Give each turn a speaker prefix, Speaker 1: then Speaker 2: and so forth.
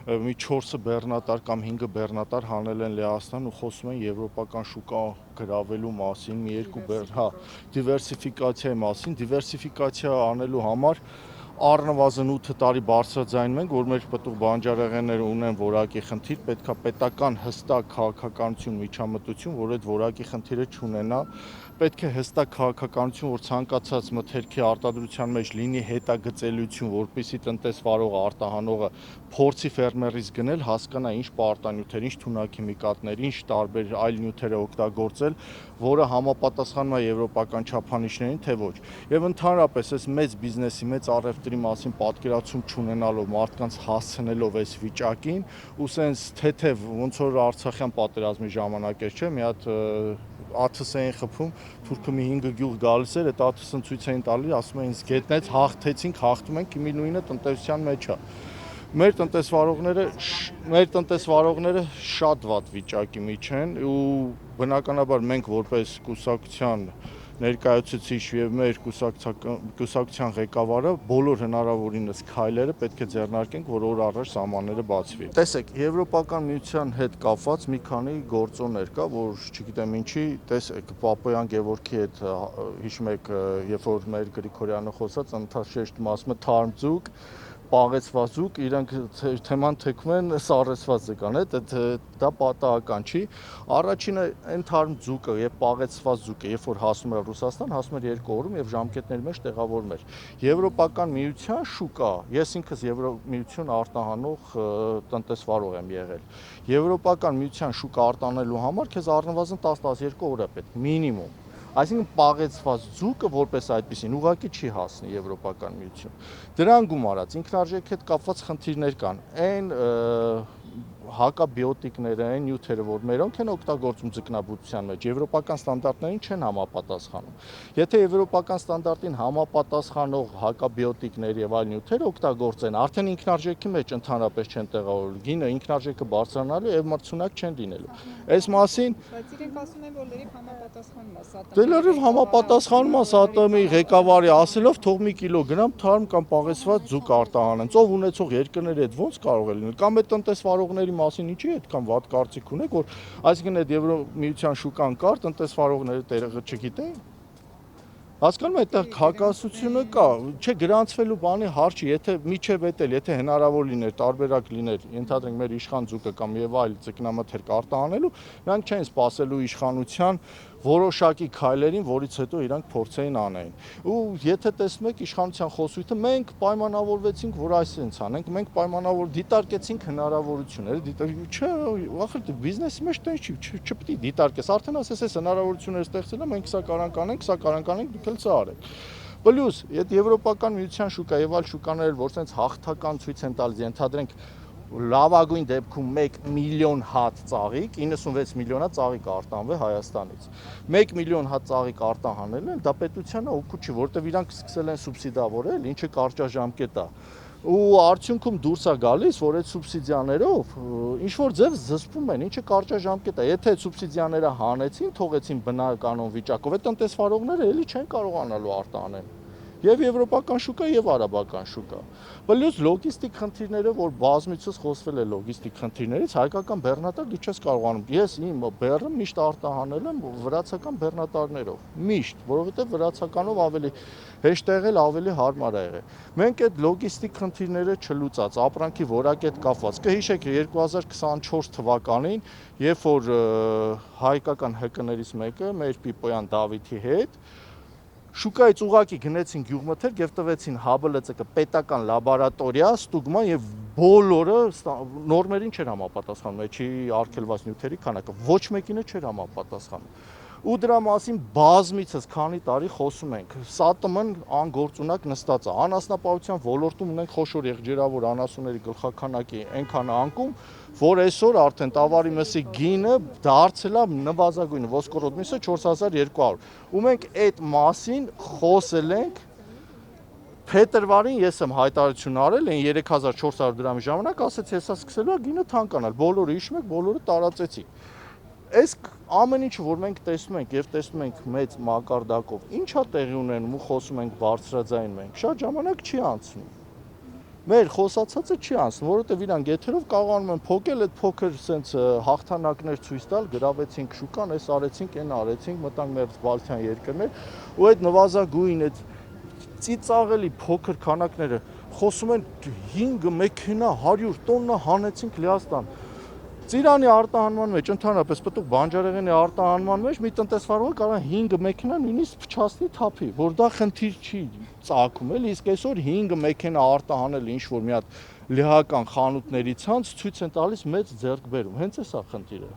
Speaker 1: մի 4-ը բեռնատար կամ 5-ը բեռնատար հանել են Լեհաստան ու խոսում են եվրոպական շուկա գրավելու մասին, մի երկու դիվերսիֆիկացիայի մասին, դիվերսիֆիկացիա անելու համար առնվազն 8 տարի բարձրաձայնում ենք, որ մեր պտուղ բանջարեղենները ունեն որակի խնդիր, պետքա պետական հստակ քաղաքականություն, միջամտություն, որ այդ որակի խնդիրը չունենա, պետք է հստակ քաղաքականություն, որ ցանկացած մթերքի արտադրության մեջ լինի հետագծելիություն, որպեսզի տնտեսվարողը, արտահանողը փորձի ֆերմերից գնել, հասկանա ինչ պարտանյութեր, ինչ թունաքիմիկատներ, ինչ տարբեր այլ նյութեր է օգտագործել, որը համապատասխանում է եվրոպական չափանիշներին, թե ոչ։ Եվ ընդհանրապես այս մեծ բիզնեսի, մեծ առևտրի մասին պատկերացում չունենալով, մարդկանց հասցնելով այս վիճակին, ու սենց թեթև ոնց որ Արցախյան պատերազմի ժամանակ էր, չէ՞, մի հատ աթս էին խփում, թուրքը մի 5 գյուղ գալիս էր, այդ աթսն ցույց էին տալի, ասում էին զգետնեց, հաղթեցինք, հաղթում ենք, իմի նույնը տնտեսության մեջ է։ Մեր տնտեսվարողները շատ վատ վիճակի մեջ են ու բնականաբար մենք որպես կուսակցության ներկայացուցիչ եւ մեր կուսակցության ղեկավարը բոլոր հնարավորինս քայլերը պետք է ձեռնարկենք, որ օր առաջ սահմանները բացվի։ Տեսեք, Եվրոպական միության հետ կապված մի քանի գործոններ կա, որ չգիտեմ ինչի, տեսեք, Պապոյան Գևորգի հետ հիշում եք, երբ որ մեր Գրիգորյանը խոսած, ընդհանրապես ասում է թարմ ձուկ, պաղեցված ձուկ, իրանք թեման թեքում են սառեցված ձկան, դա պատահական չի։ Առաջինը այն թարմ ձուկը եւ պաղեցված ձուկը, երբ որ հասնում էր Ռուսաստան, հասնում էր 2 օրում եւ ժամկետների մեջ տեղավորվում էր։ Եվրոպական միության շուկա, ես ինքս Եվրոմիություն արտահանող տնտեսվարող եմ եղել։ Եվրոպական միության շուկա արտանելու համար քեզ առնվազն 10-12 օր է պետք, մինիմում։ Այսինքն պաղեցված ձուկը որպես այդպեսին ուղղակի չի հասնի Եվրոպական միություն։ Դրան գումարած ինքնարժեքի հետ կապված խնդիրներ կան։ Այն հակաբիոտիկները, այն նյութերը, որ մերոնք են օգտագործում ձկնաբուծության մեջ, եվրոպական ստանդարտներին չեն համապատասխանում։ Եթե եվրոպական ստանդարտին համապատասխանող հակաբիոտիկներ եւ այլ նյութեր օգտագործեն, արդեն ինքնարժեքի մեջ ընդհանրապես չեն տեղավորվելու։ Գինը ինքնարժեքը բարձրանալու եւ մրցունակ չեն լինելու։ Այս մասին
Speaker 2: բայց իրենք ասում են, որ լրիվ համապատասխանում է ՍԱՏՄ-ի։
Speaker 1: Դե լրիվ համապատասխանում է ՍԱՏՄ-ի ղեկավարի ասելով, թող մի կիլոգրամ թարմ կամ պաղեցված ձուկ արտահանեն։ Ծով ունեցող երկրների հետ ո՞նց կարող է լինել։ Կամ այդ տնտեսվարողների մասին ինչի այդքան վատ կարծիք ունեք, որ այսինքն այդ Եվրոմիության շուկան կար, տնտեսվարողները տեղը չգիտեին։ Հասկանում եք, այդտեղ հակասությունը կա, չէ գրանցվելու բանի հարց չի, եթե միջև էտել, եթե հնարավոր լիներ, տարբերակ լիներ, ենթադրենք մեր իշխան ձուկը կամ եւ այլ ձկնամթերք արտահանելու, նրանք չեն սպասելու իշխանության որոշակի քայլերին, որից հետո իրանք փորձեին անեին։ Ու եթե տեսնում եք իշխանության խոսույթը, մենք պայմանավորվեցինք, որ այսպես անենք, մենք պայմանավոր դիտարկեցինք հնարավորությունները, չէ, ախր բիզնեսի մեջ տենց չի, չպետք է դիտարկես, արդեն ասես այս հնարավորությունները ստեղծել եմ, մենք սա կարանք անենք, դուք էլ սա արեք։ Պլյուս, այդ եվրոպական միության շուկա եւ այլ շուկաներ, որ sense հաղթական ցույց են տալիս, ենթադրենք լավագույն դեպքում 1 միլիոն հատ ծաղիկ, 96 միլիոնա ծաղիկ արտանվել Հայաստանից։ 1 միլիոն հատ ծաղիկ արտահանել են, դա պետությանը օգուտ չի, որտեվ իրանք սկսել են սուբսիդավորել, ինչը կարճաժամկետ է։ Ու արդյունքում դուրս է գալիս, որ այդ սուբսիդիաներով ինչ որ ձև զսպում են, ինչը կարճաժամկետ է։ Եթե այդ սուբսիդիաները հանեցին, թողեցին բնականon վիճակով, այդ տնտեսվարողները էլի չեն կարողանալու արտահանել։ Եվ եվրոպական շուկա եւ արաբական շուկա։ Պլյուս լոգիստիկ խնդիրները, որ բազմիցս խոսվել է լոգիստիկ խնդիրներից, հայկական բեռնատար դու չես կարողանում։ Ես իմ բեռը միշտ արտահանել եմ վրացական բեռնատարներով։ Միշտ, որովհետեւ վրացականով ավելի հեշտ է եղել, ավելի հարմար է եղել։ Մենք այդ լոգիստիկ խնդիրները չլուծած, ապրանքի որակի հետ կապված։ Կհիշեք 2024 թվականին, երբ որ հայկական ՀԿ-ներից մեկը, մեր Պիպոյան Դավիթի հետ շուկայից ուղակի գնեցին գյուղմթերք եւ տվեցին ՀԲԼՑԿ պետական լաբորատորիա ստուգման եւ բոլորը նորմերին չէր համապատասխանում, չի արգելված նյութերի քանակը, ոչ մեկինը չէր համապատասխանում։ Ու դրա մասին բազմիցս քանի տարի խոսում ենք։ ՍԱՏՄ-ն անգործունակ նստած է։ Անասնապահության ոլորտում ունենք խոշոր եղջերավոր անասունների գլխաքանակի այնքան անկում, որ այսօր արդեն տավարի մսի գինը դարձել է նվազագույնը, ոսկորոտ միսը 4200։ Ու մենք այդ մասին խոսել ենք փետրվարին ես եմ հայտարարություն արել, այն 3400 դրամի ժամանակ ասեցի, հեսա սկսելու է գինը թանկանալ։ Բոլորը հիշում եք, բոլորը տարածեցի։ Այս ամեն ինչը, որ մենք տեսնում ենք եւ տեսնում ենք մեծ մակարդակով, ինչա տեղի ունենում ու խոսում ենք բարձրաձայնում ենք, շատ ժամանակ չի անցնում։ Մեր խոսացածը չի անցնում, որովհետև իրանք եթերով կարողանում են փոկել, այդ փոքր սենց հաղթանակներ ցույց տալ, գրավեցինք շուկան, այս արեցինք, այն արեցինք, մտանք մեր Բալթյան երկրներ, ու այդ նվազագույն, այդ ծիծաղելի փոքր քանակները խոսում են 5 մեքենա, 100 տոննա հանեցինք Լիազտան։ Ծիրանի արտահանման մեջ, ընդհանրապես պտուղ բանջարեղենի արտահանման մեջ մի տնտեսվարողը կարող է 5 մեքենա նույնիսկ փչացնի թափի, որ դա խնդիր չի ծագում, էլի, իսկ այսօր 5 մեքենա արտահանել ինչ-որ մի հատ լիհական խանութների ցանց ցույց են տալիս մեծ ձեռքբերում, հենց էսա խնդիրը։